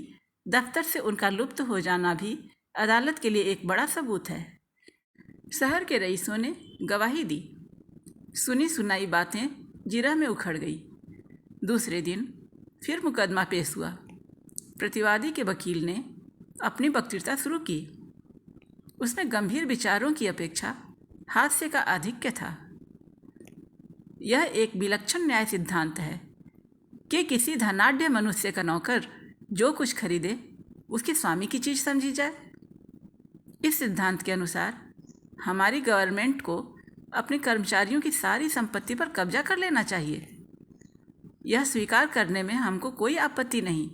दफ्तर से उनका लुप्त हो जाना भी अदालत के लिए एक बड़ा सबूत है। शहर के रईसों ने गवाही दी। सुनी सुनाई बातें जिरह में उखड़ गई। दूसरे दिन फिर मुकदमा पेश हुआ। प्रतिवादी के वकील ने अपनी वक्तृता शुरू की। उसमें गंभीर विचारों की अपेक्षा हास्य का आधिक्य था। यह एक विलक्षण न्याय सिद्धांत है कि किसी धनाढ्य मनुष्य का नौकर जो कुछ खरीदे उसके स्वामी की चीज समझी जाए। इस सिद्धांत के अनुसार हमारी गवर्नमेंट को अपने कर्मचारियों की सारी संपत्ति पर कब्जा कर लेना चाहिए। यह स्वीकार करने में हमको कोई आपत्ति नहीं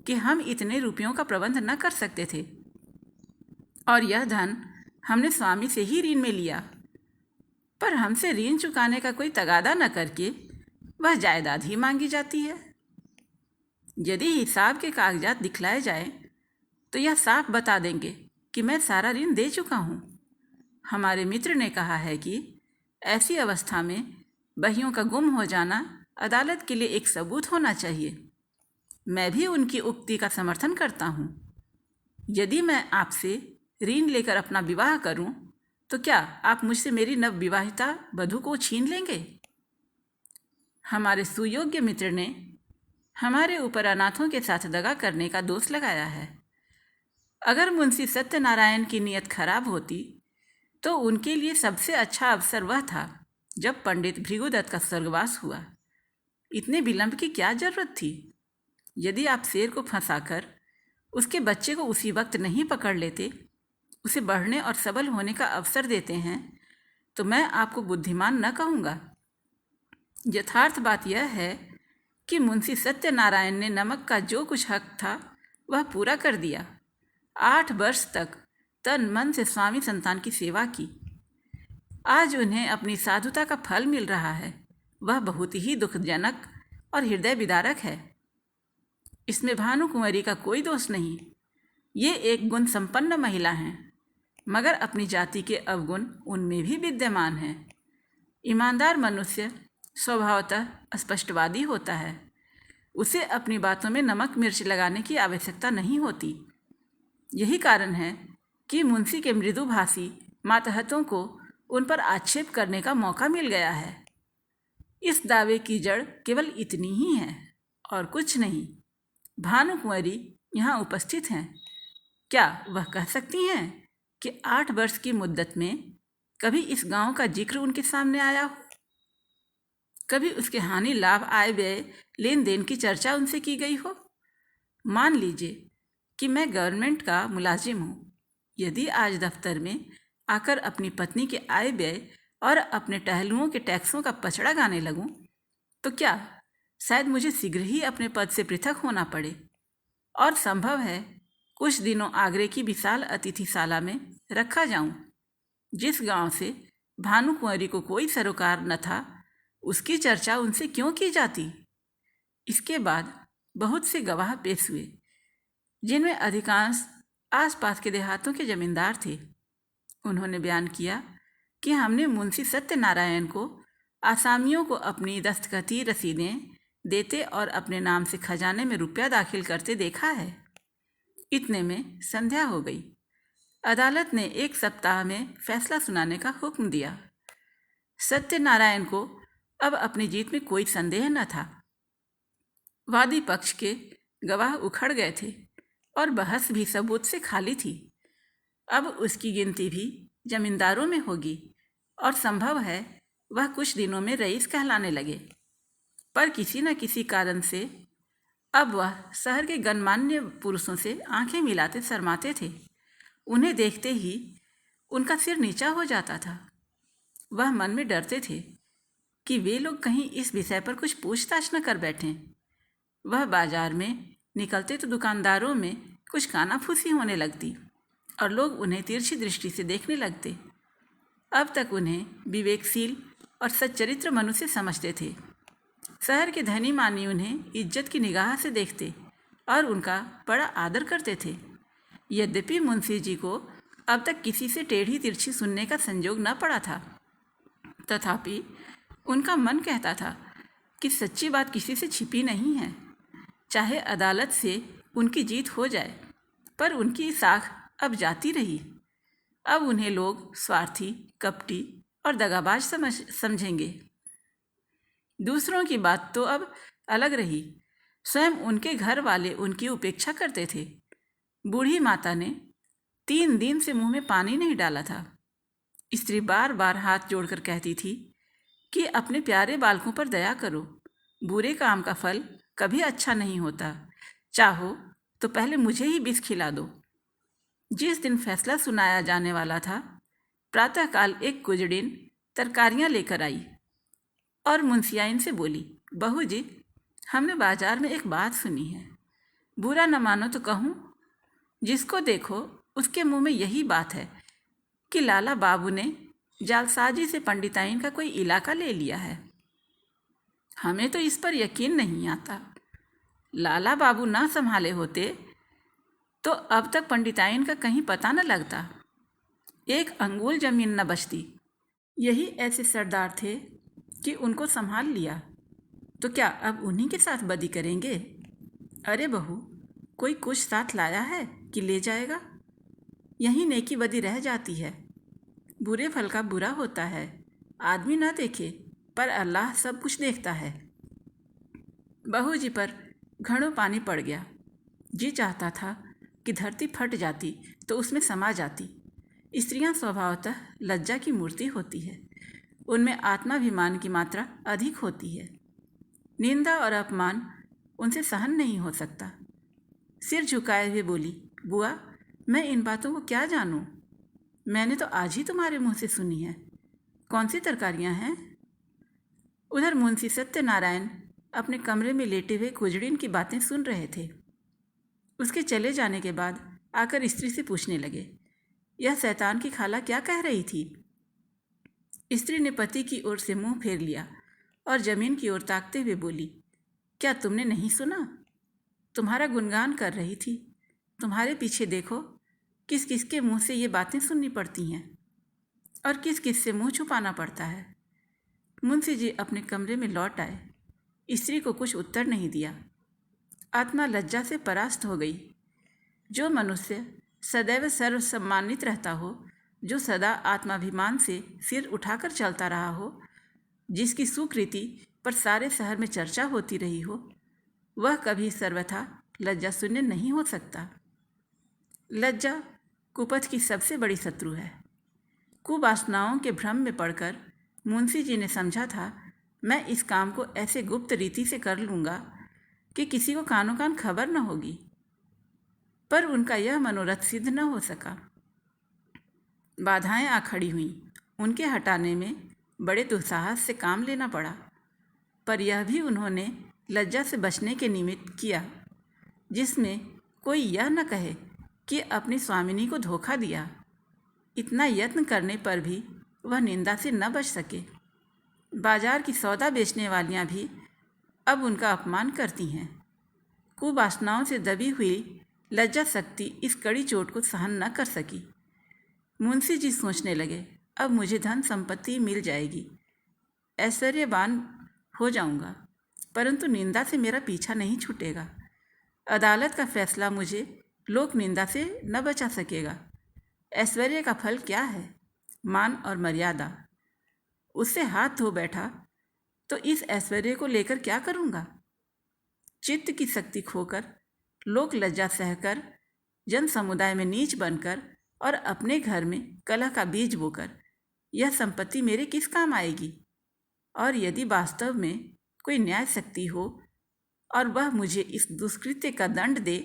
कि हम इतने रुपयों का प्रबंध न कर सकते थे, और यह धन हमने स्वामी से ही ऋण में लिया, पर हमसे ऋण चुकाने का कोई तगादा न करके वह जायदाद ही मांगी जाती है। यदि हिसाब के कागजात दिखलाए जाए तो यह साफ बता देंगे कि मैं सारा ऋण दे चुका हूँ। हमारे मित्र ने कहा है कि ऐसी अवस्था में बहियों का गुम हो जाना अदालत के लिए एक सबूत होना चाहिए। मैं भी उनकी उक्ति का समर्थन करता हूँ। यदि मैं आपसे ऋण लेकर अपना विवाह करूँ तो क्या आप मुझसे मेरी नवविवाहिता वधू को छीन लेंगे? हमारे सुयोग्य मित्र ने हमारे ऊपर अनाथों के साथ दगा करने का दोष लगाया है। अगर मुंशी सत्यनारायण की नीयत खराब होती तो उनके लिए सबसे अच्छा अवसर वह था जब पंडित भृगुदत्त का स्वर्गवास हुआ। इतने विलंब की क्या जरूरत थी? यदि आप शेर को फंसाकर उसके बच्चे को उसी वक्त नहीं पकड़ लेते, उसे बढ़ने और सबल होने का अवसर देते हैं तो मैं आपको बुद्धिमान न कहूँगा। यथार्थ बात यह है कि मुंशी सत्यनारायण ने नमक का जो कुछ हक था वह पूरा कर दिया। 8 वर्ष तक तन मन से स्वामी संतान की सेवा की। आज उन्हें अपनी साधुता का फल मिल रहा है। वह बहुत ही दुखजनक और हृदय विदारक है। इसमें भानु कुंवरी का कोई दोष नहीं। ये एक गुण संपन्न महिला हैं, मगर अपनी जाति के अवगुण उनमें भी विद्यमान हैं। ईमानदार मनुष्य स्वभावतः स्पष्टवादी होता है। उसे अपनी बातों में नमक मिर्च लगाने की आवश्यकता नहीं होती। यही कारण है कि मुंशी के मृदुभाषी मातहतों को उन पर आक्षेप करने का मौका मिल गया है। इस दावे की जड़ केवल इतनी ही है और कुछ नहीं। भानु कुंवरी यहाँ उपस्थित हैं। क्या वह कह सकती हैं कि 8 वर्ष की मुद्दत में कभी इस गांव का जिक्र उनके सामने आया हो? कभी उसके हानि लाभ आय व्यय लेन देन की चर्चा उनसे की गई हो? मान लीजिए कि मैं गवर्नमेंट का मुलाजिम हूँ। यदि आज दफ्तर में आकर अपनी पत्नी के आय व्यय और अपने टहलुओं के टैक्सों का पचड़ा गाने लगूं, तो क्या शायद मुझे शीघ्र ही अपने पद से पृथक होना पड़े और संभव है कुछ दिनों आगरे की विशाल अतिथिशाला में रखा जाऊं। जिस गांव से भानु कुंवरी को कोई सरोकार न था, उसकी चर्चा उनसे क्यों की जाती? इसके बाद बहुत से गवाह पेश हुए, जिनमें अधिकांश आसपास के देहातों के जमींदार थे। उन्होंने बयान किया कि हमने मुंशी सत्यनारायण को आसामियों को अपनी दस्तखती रसीदें देते और अपने नाम से खजाने में रुपया दाखिल करते देखा है। इतने में संध्या हो गई। अदालत ने 1 सप्ताह में फैसला सुनाने का हुक्म दिया। सत्यनारायण को अब अपनी जीत में कोई संदेह न था। वादी पक्ष के गवाह उखड़ गए थे और बहस भी सबूत से खाली थी। अब उसकी गिनती भी जमींदारों में होगी और संभव है वह कुछ दिनों में रईस कहलाने लगे। पर किसी न किसी कारण से अब वह शहर के गणमान्य पुरुषों से आंखें मिलाते शर्माते थे। उन्हें देखते ही उनका सिर नीचा हो जाता था। वह मन में डरते थे कि वे लोग कहीं इस विषय पर कुछ पूछताछ न कर बैठें। वह बाजार में निकलते तो दुकानदारों में कुछ कानाफूसी होने लगती और लोग उन्हें तिरछी दृष्टि से देखने लगते। अब तक उन्हें विवेकशील और सच्चरित्र मनुष्य समझते थे। शहर के धनी मानी उन्हें इज्जत की निगाह से देखते और उनका बड़ा आदर करते थे। यद्यपि मुंशी जी को अब तक किसी से टेढ़ी तिरछी सुनने का संजोग न पड़ा था, तथापि उनका मन कहता था कि सच्ची बात किसी से छिपी नहीं है। चाहे अदालत से उनकी जीत हो जाए, पर उनकी साख अब जाती रही। अब उन्हें लोग स्वार्थी, कपटी और दगाबाज समझेंगे। दूसरों की बात तो अब अलग रही। स्वयं उनके घर वाले उनकी उपेक्षा करते थे। बूढ़ी माता ने 3 दिन से मुंह में पानी नहीं डाला था। स्त्री बार बार हाथ जोड़कर कहती थी कि अपने प्यारे बालकों पर दया करो। बुरे काम का फल कभी अच्छा नहीं होता। चाहो तो पहले मुझे ही विष खिला दो। जिस दिन फैसला सुनाया जाने वाला था, प्रातःकाल एक गुजड़िन तरकारियां लेकर आई और मुंशियाइन से बोली, बहू जी, हमने बाजार में एक बात सुनी है। बुरा न मानो तो कहूँ, जिसको देखो उसके मुंह में यही बात है कि लाला बाबू ने जालसाजी से पंडिताइन का कोई इलाका ले लिया है। हमें तो इस पर यकीन नहीं आता। लाला बाबू ना संभाले होते तो अब तक पंडिताइन का कहीं पता न लगता, एक अंगुल जमीन न बचती। यही ऐसे सरदार थे कि उनको संभाल लिया, तो क्या अब उन्हीं के साथ बदी करेंगे? अरे बहू, कोई कुछ साथ लाया है कि ले जाएगा? यहीं नेकी बदी रह जाती है। बुरे फल का बुरा होता है। आदमी ना देखे पर अल्लाह सब कुछ देखता है। बहू जी पर घड़ों पानी पड़ गया। जी चाहता था कि धरती फट जाती तो उसमें समा जाती। स्त्रियां स्वभावतः लज्जा की मूर्ति होती है। उनमें आत्माभिमान की मात्रा अधिक होती है। निंदा और अपमान उनसे सहन नहीं हो सकता। सिर झुकाए हुए बोली, बुआ, मैं इन बातों को क्या जानूं? मैंने तो आज ही तुम्हारे मुंह से सुनी है। कौन सी तरकारियां हैं? उधर मुंशी सत्यनारायण अपने कमरे में लेटे हुए कुजड़ीन की बातें सुन रहे थे। उसके चले जाने के बाद आकर स्त्री से पूछने लगे, यह शैतान की खाला क्या कह रही थी? स्त्री ने पति की ओर से मुंह फेर लिया और जमीन की ओर ताकते हुए बोली, क्या तुमने नहीं सुना? तुम्हारा गुणगान कर रही थी। तुम्हारे पीछे देखो, किस किस के मुंह से ये बातें सुननी पड़ती हैं और किस किस से मुंह छुपाना पड़ता है। मुंशी जी अपने कमरे में लौट आए। स्त्री को कुछ उत्तर नहीं दिया। आत्मा लज्जा से परास्त हो गई। जो मनुष्य सदैव सर्वसम्मानित रहता हो, जो सदा आत्माभिमान से सिर उठाकर चलता रहा हो, जिसकी सुकृति पर सारे शहर में चर्चा होती रही हो, वह कभी सर्वथा लज्जा शून्य नहीं हो सकता। लज्जा कुपथ की सबसे बड़ी शत्रु है। कुवासनाओं के भ्रम में पड़कर मुंशी जी ने समझा था, मैं इस काम को ऐसे गुप्त रीति से कर लूँगा कि किसी को कानो कान खबर न होगी। पर उनका यह मनोरथ सिद्ध न हो सका। बाधाएं आ खड़ी हुईं। उनके हटाने में बड़े दुस्साहस से काम लेना पड़ा, पर यह भी उन्होंने लज्जा से बचने के निमित्त किया, जिसमें कोई यह न कहे कि अपनी स्वामिनी को धोखा दिया। इतना यत्न करने पर भी वह निंदा से न बच सके। बाजार की सौदा बेचने वालियां भी अब उनका अपमान करती हैं। कुवासनाओं से दबी हुई लज्जा शक्ति इस कड़ी चोट को सहन न कर सकी। मुंशी जी सोचने लगे, अब मुझे धन संपत्ति मिल जाएगी, ऐश्वर्यवान हो जाऊंगा, परंतु निंदा से मेरा पीछा नहीं छूटेगा। अदालत का फैसला मुझे लोक निंदा से न बचा सकेगा। ऐश्वर्य का फल क्या है? मान और मर्यादा। उससे हाथ धो बैठा तो इस ऐश्वर्य को लेकर क्या करूँगा? चित्त की शक्ति खोकर, लोक लज्जा सहकर, जन समुदाय में नीच बनकर और अपने घर में कलह का बीज बोकर यह संपत्ति मेरे किस काम आएगी? और यदि वास्तव में कोई न्याय शक्ति हो और वह मुझे इस दुष्कृत्य का दंड दे,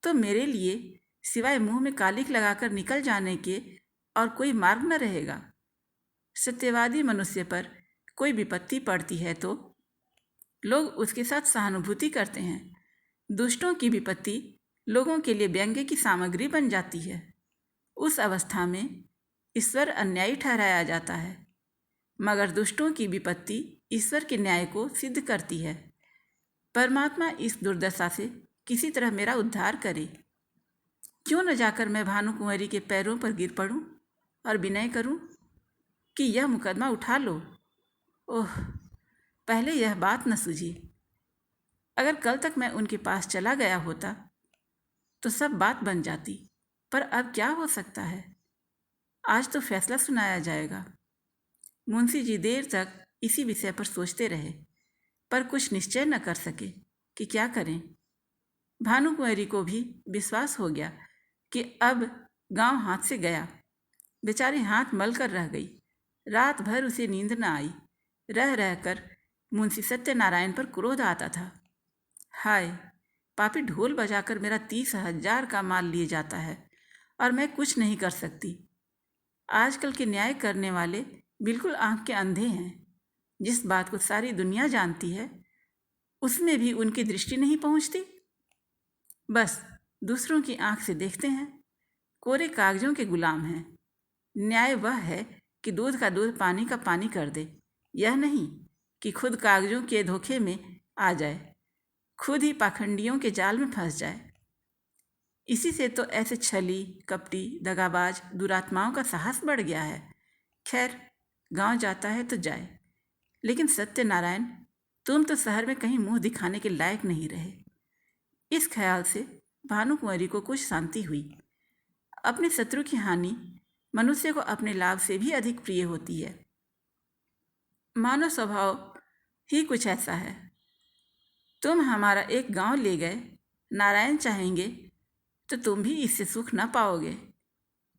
तो मेरे लिए सिवाय मुंह में कालिख लगाकर निकल जाने के और कोई मार्ग न रहेगा। सत्यवादी मनुष्य पर कोई विपत्ति पड़ती है तो लोग उसके साथ सहानुभूति करते हैं। दुष्टों की विपत्ति लोगों के लिए व्यंग्य की सामग्री बन जाती है। उस अवस्था में ईश्वर अन्यायी ठहराया जाता है, मगर दुष्टों की विपत्ति ईश्वर के न्याय को सिद्ध करती है। परमात्मा इस दुर्दशा से किसी तरह मेरा उद्धार करे। क्यों न जाकर मैं भानुकुंवरी के पैरों पर गिर पड़ूं और विनय करूं कि यह मुकदमा उठा लो। ओह, पहले यह बात न सूझी। अगर कल तक मैं उनके पास चला गया होता तो सब बात बन जाती, पर अब क्या हो सकता है? आज तो फैसला सुनाया जाएगा। मुंशी जी देर तक इसी विषय पर सोचते रहे, पर कुछ निश्चय न कर सके कि क्या करें। भानुकुंवरी को भी विश्वास हो गया कि अब गांव हाथ से गया। बेचारी हाथ मल कर रह गई। रात भर उसे नींद न आई। रह रहकर मुंशी सत्यनारायण पर क्रोध आता था। हाय, पापी ढोल बजाकर मेरा 30,000 का माल लिए जाता है और मैं कुछ नहीं कर सकती। आजकल के न्याय करने वाले बिल्कुल आंख के अंधे हैं। जिस बात को सारी दुनिया जानती है, उसमें भी उनकी दृष्टि नहीं पहुंचती। बस दूसरों की आंख से देखते हैं। कोरे कागजों के गुलाम हैं। न्याय वह है कि दूध का दूध पानी का पानी कर दे, यह नहीं कि खुद कागजों के धोखे में आ जाए, खुद ही पाखंडियों के जाल में फंस जाए। इसी से तो ऐसे छली, कपटी, दगाबाज दुरात्माओं का साहस बढ़ गया है। खैर, गांव जाता है तो जाए, लेकिन सत्यनारायण, तुम तो शहर में कहीं मुंह दिखाने के लायक नहीं रहे। इस ख्याल से भानुकुंवरी को कुछ शांति हुई। अपने शत्रु की हानि मनुष्य को अपने लाभ से भी अधिक प्रिय होती है। मानव स्वभाव ही कुछ ऐसा है। तुम हमारा एक गांव ले गए, नारायण चाहेंगे तो तुम भी इससे सुख न पाओगे।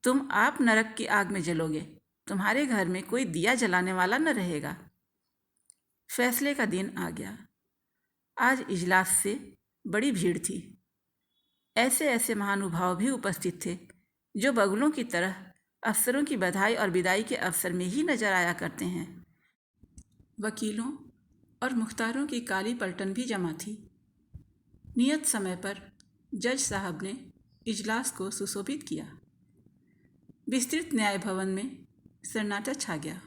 तुम आप नरक की आग में जलोगे। तुम्हारे घर में कोई दिया जलाने वाला न रहेगा। फैसले का दिन आ गया। आज इजलास से बड़ी भीड़ थी। ऐसे ऐसे महानुभाव भी उपस्थित थे जो बगुलों की तरह अफसरों की बधाई और विदाई के अवसर में ही नजर आया करते हैं। वकीलों और मुख्तारों की काली पलटन भी जमा थी। नियत समय पर जज साहब ने इजलास को सुशोभित किया। विस्तृत न्याय भवन में सन्नाटा छा गया।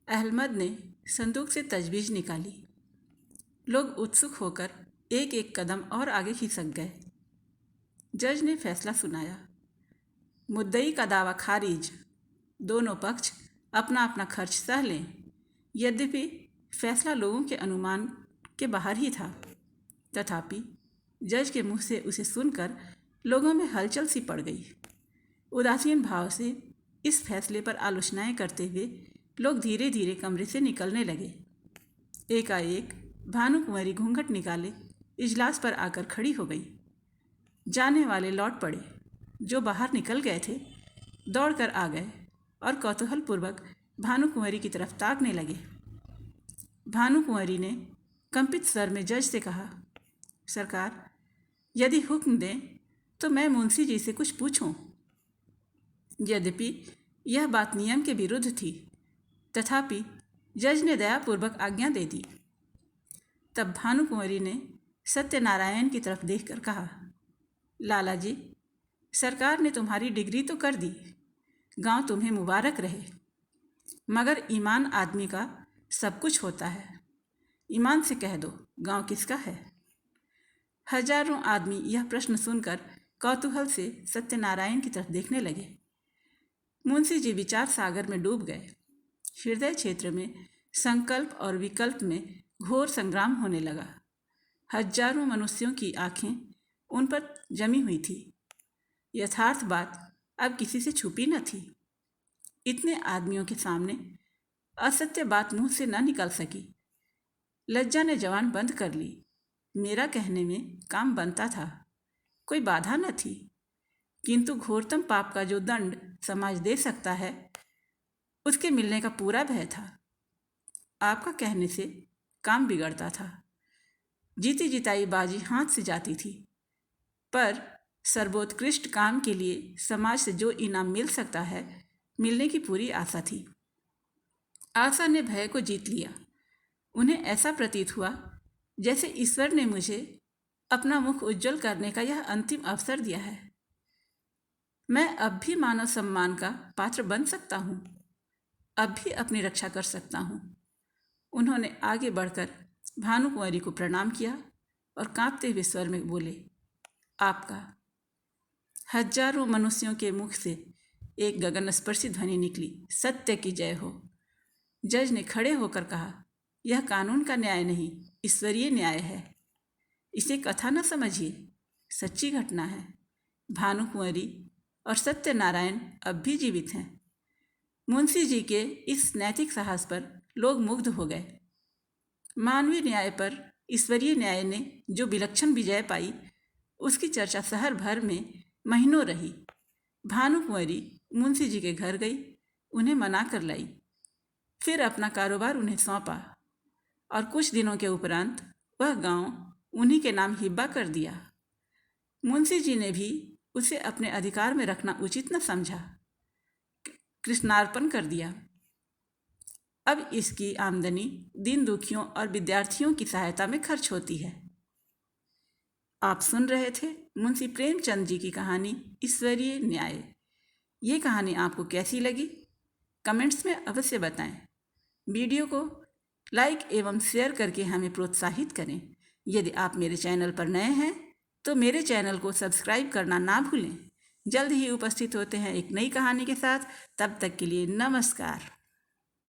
अहमद ने संदूक से तजवीज़ निकाली। लोग उत्सुक होकर एक एक कदम और आगे खिसक गए। जज ने फैसला सुनाया। मुद्दई का दावा खारिज। दोनों पक्ष अपना अपना खर्च सह लें। यद्यपि फैसला लोगों के अनुमान के बाहर ही था, तथापि जज के मुंह से उसे सुनकर लोगों में हलचल सी पड़ गई। उदासीन भाव से इस फैसले पर आलोचनाएं करते हुए लोग धीरे धीरे कमरे से निकलने लगे। एकाएक भानुकुंवरी घूंघट निकाले इजलास पर आकर खड़ी हो गई। जाने वाले लौट पड़े। जो बाहर निकल गए थे दौड़कर आ गए और कौतूहलपूर्वक भानुकुंवरी की तरफ ताकने लगे। भानुकुंवरी ने कंपित स्वर में जज से कहा, सरकार, यदि हुक्म दें तो मैं मुंशी जी से कुछ पूछूं। यद्यपि यह बात नियम के विरुद्ध थी, तथापि जज ने दयापूर्वक आज्ञा दे दी। तब भानुकुंवरी ने सत्यनारायण की तरफ देखकर कहा, लाला जी, सरकार ने तुम्हारी डिग्री तो कर दी, गांव तुम्हें मुबारक रहे, मगर ईमान आदमी का सब कुछ होता है। ईमान से कह दो, गांव किसका है? हजारों आदमी यह प्रश्न सुनकर कौतूहल से सत्यनारायण की तरफ देखने लगे। मुंशी जी विचार सागर में डूब गए। हृदय क्षेत्र में संकल्प और विकल्प में घोर संग्राम होने लगा। हजारों मनुष्यों की आंखें उन पर जमी हुई थी। यथार्थ बात अब किसी से छुपी न थी। इतने आदमियों के सामने असत्य बात मुंह से न निकल सकी। लज्जा ने जवान बंद कर ली। मेरा कहने में काम बनता था, कोई बाधा न थी, किंतु घोरतम पाप का जो दंड समाज दे सकता है, उसके मिलने का पूरा भय था। आपका कहने से काम बिगड़ता था। जीती जिताई बाजी हाथ से जाती थी, पर सर्वोत्कृष्ट काम के लिए समाज से जो इनाम मिल सकता है, मिलने की पूरी आशा थी। आशा ने भय को जीत लिया। उन्हें ऐसा प्रतीत हुआ जैसे ईश्वर ने मुझे अपना मुख उज्जवल करने का यह अंतिम अवसर दिया है। मैं अब भी मानव सम्मान का पात्र बन सकता हूँ, अब भी अपनी रक्षा कर सकता हूँ। उन्होंने आगे बढ़कर भानुकुंवरी को प्रणाम किया और कांपते हुए स्वर में बोले, आपका। हजारों मनुष्यों के मुख से एक गगनस्पर्शी ध्वनि निकली, सत्य की जय हो। जज ने खड़े होकर कहा, यह कानून का न्याय नहीं, ईश्वरीय न्याय है। इसे कथा न समझिए, सच्ची घटना है। भानुकुंवरी और सत्यनारायण अब भी जीवित हैं। मुंशी जी के इस नैतिक साहस पर लोग मुग्ध हो गए। मानवीय न्याय पर ईश्वरीय न्याय ने जो विलक्षण विजय पाई, उसकी चर्चा शहर भर में महीनों रही। भानुकुंवरी मुंशी जी के घर गई, उन्हें मना कर लाई, फिर अपना कारोबार उन्हें सौंपा और कुछ दिनों के उपरांत वह गांव उन्हीं के नाम हिब्बा कर दिया। मुंशी जी ने भी उसे अपने अधिकार में रखना उचित न समझा, कृष्णार्पण कर दिया। अब इसकी आमदनी दीन दुखियों और विद्यार्थियों की सहायता में खर्च होती है। आप सुन रहे थे मुंशी प्रेमचंद जी की कहानी ईश्वरीय न्याय। ये कहानी आपको कैसी लगी, कमेंट्स में अवश्य बताएं। वीडियो को लाइक एवं शेयर करके हमें प्रोत्साहित करें। यदि आप मेरे चैनल पर नए हैं तो मेरे चैनल को सब्सक्राइब करना ना भूलें। जल्द ही उपस्थित होते हैं एक नई कहानी के साथ। तब तक के लिए नमस्कार।